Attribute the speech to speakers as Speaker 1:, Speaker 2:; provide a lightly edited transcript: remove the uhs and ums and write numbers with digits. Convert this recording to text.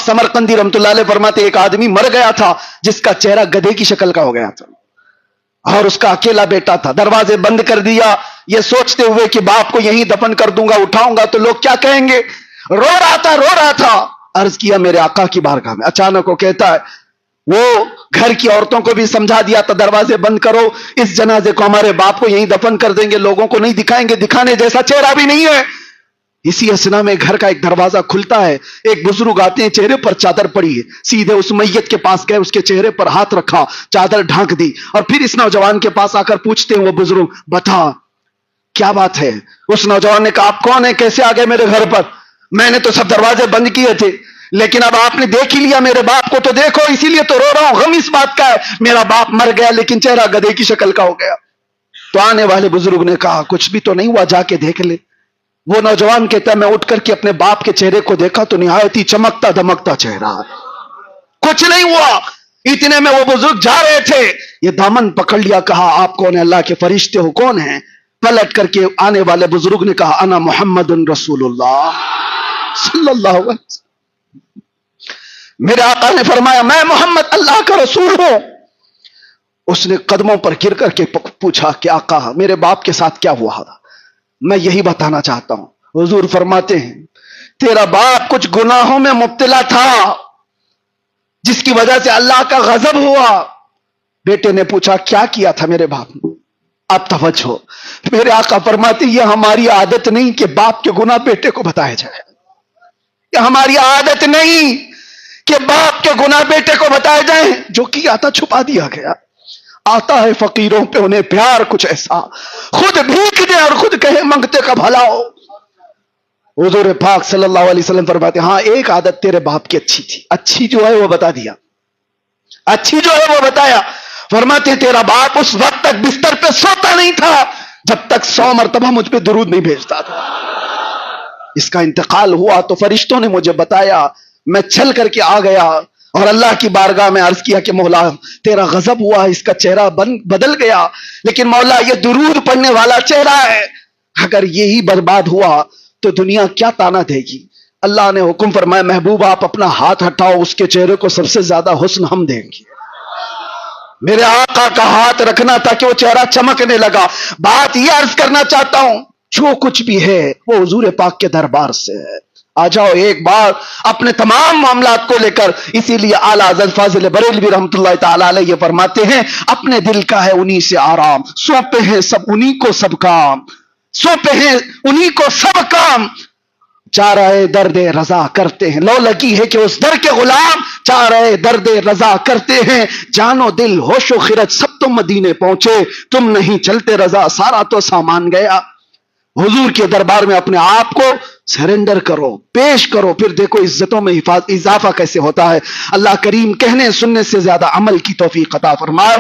Speaker 1: Samarqandi रहमतुल्लाह अलैह फरमाते एक आदमी मर गया था जिसका चेहरा गधे की शक्ल का हो गया था और उसका अकेला बेटा था। दरवाजे बंद कर दिया ये सोचते हुए कि बाप को यहीं दफन कर दूंगा, उठाऊंगा तो लोग क्या कहेंगे। रो रहा था। अर्ज किया मेरे आका की बारगाह में। अचानक वो कहता है, वो घर की औरतों को भी समझा दिया था दरवाजे बंद करो, इस जनाजे को हमारे बाप को यहीं दफन कर देंगे, लोगों को नहीं दिखाएंगे, दिखाने जैसा चेहरा भी नहीं है। इसी असना में घर का एक दरवाजा खुलता है, एक बुजुर्ग आते हैं, चेहरे पर चादर पड़ी है, सीधे उस मैयत के पास गए, उसके चेहरे पर हाथ रखा, चादर ढांक दी और फिर इस नौजवान के पास आकर पूछते हैं वो बुजुर्ग, बता क्या बात है। उस नौजवान ने कहा, आप कौन है, कैसे आ गए मेरे घर पर। मैंने तो सब दरवाजे बंद किए थे, लेकिन अब आपने देख ही लिया मेरे बाप को, तो देखो इसीलिए तो रो रहा हूं। गम इस बात का है मेरा बाप मर गया लेकिन चेहरा गधे की शक्ल का हो गया। तो आने वाले बुजुर्ग ने कहा, कुछ भी तो नहीं हुआ, जाके देख ले। वो नौजवान कहता है, मैं उठ करके अपने बाप के चेहरे को देखा तो निहायत ही चमकता धमकता चेहरा, कुछ नहीं हुआ। इतने में वो बुजुर्ग जा रहे थे, ये दामन पकड़ लिया, कहा आप कौन है, अल्लाह के फरिश्ते हो, कौन है। पलट करके आने वाले बुजुर्ग ने कहा, अना मुहम्मदुन रसूलुल्लाह सल्लल्लाहु अलैहि वसल्लम। मेरे आका ने फरमाया, मैं मोहम्मद अल्लाह का रसूल हूं। उसने कदमों पर गिर करके पूछा कि आका मेरे बाप के साथ क्या हुआ था, मैं यही बताना चाहता हूं। हुजूर फरमाते हैं, तेरा बाप कुछ गुनाहों में मुब्तला था जिसकी वजह से अल्लाह का गजब हुआ। बेटे ने पूछा, क्या किया था मेरे बाप ने। अब तवज्जो, मेरे आका फरमाते, यह हमारी आदत नहीं कि बाप के गुनाह बेटे को बताया जाए, यह हमारी आदत नहीं कि बाप के गुनाह बेटे को बताए जाए। जो किया था छुपा दिया गया। आता है फकीरों पे उन्हें प्यार कुछ ऐसा, खुद भीख दे और खुद कहे मंगते का भला हो। हुजूर पाक सल्लल्लाहु अलैहि वसल्लम फरमाते, हाँ एक आदत तेरे बाप की अच्छी थी, अच्छी जो है वो बता दिया, अच्छी जो है वो बताया। फरमाते तेरा बाप उस वक्त तक बिस्तर पे सोता नहीं था जब तक 100 मरतबा मुझ पे दुरूद नहीं भेजता था। इसका इंतकाल हुआ तो फरिश्तों ने मुझे बताया, मैं चल करके आ गया और अल्लाह की बारगाह में अर्ज किया कि मौला तेरा गजब हुआ, इसका चेहरा बदल गया, लेकिन मौला ये दुरूद पढ़ने वाला चेहरा है, अगर यही बर्बाद हुआ तो दुनिया क्या ताना देगी। अल्लाह ने हुक्म फरमाया, महबूब आप अपना हाथ हटाओ, उसके चेहरे को सबसे ज्यादा हुस्न हम देंगे। मेरे आका का हाथ रखना था कि वो चेहरा चमकने लगा। बात यह अर्ज करना चाहता हूं, जो कुछ भी है वो हुजूर पाक के दरबार से है। आ जाओ एक बार अपने तमाम मामलात को लेकर। इसीलिए आला हज़रत फाजिल बरेलवी रहमतुल्लाह ताला अलैह ये फरमाते हैं, अपने दिल का है उन्हीं से आराम, सौंपे हैं सब उन्हीं को सब काम, सौंपे हैं उन्हीं को सब काम, चाराए दर्द रजा करते हैं। लो लगी है कि उस दर के गुलाम चाराए दर्द रजा करते हैं। जानो दिल होशो खिरत सब तुम मदीने पहुंचे, तुम नहीं चलते रजा सारा तो सामान गया। हुजूर के दरबार में अपने आप को सरेंडर करो, पेश करो, फिर देखो इज्जतों में इजाफा कैसे होता है। अल्लाह करीम कहने सुनने से ज्यादा अमल की तौफीक अता फरमाए।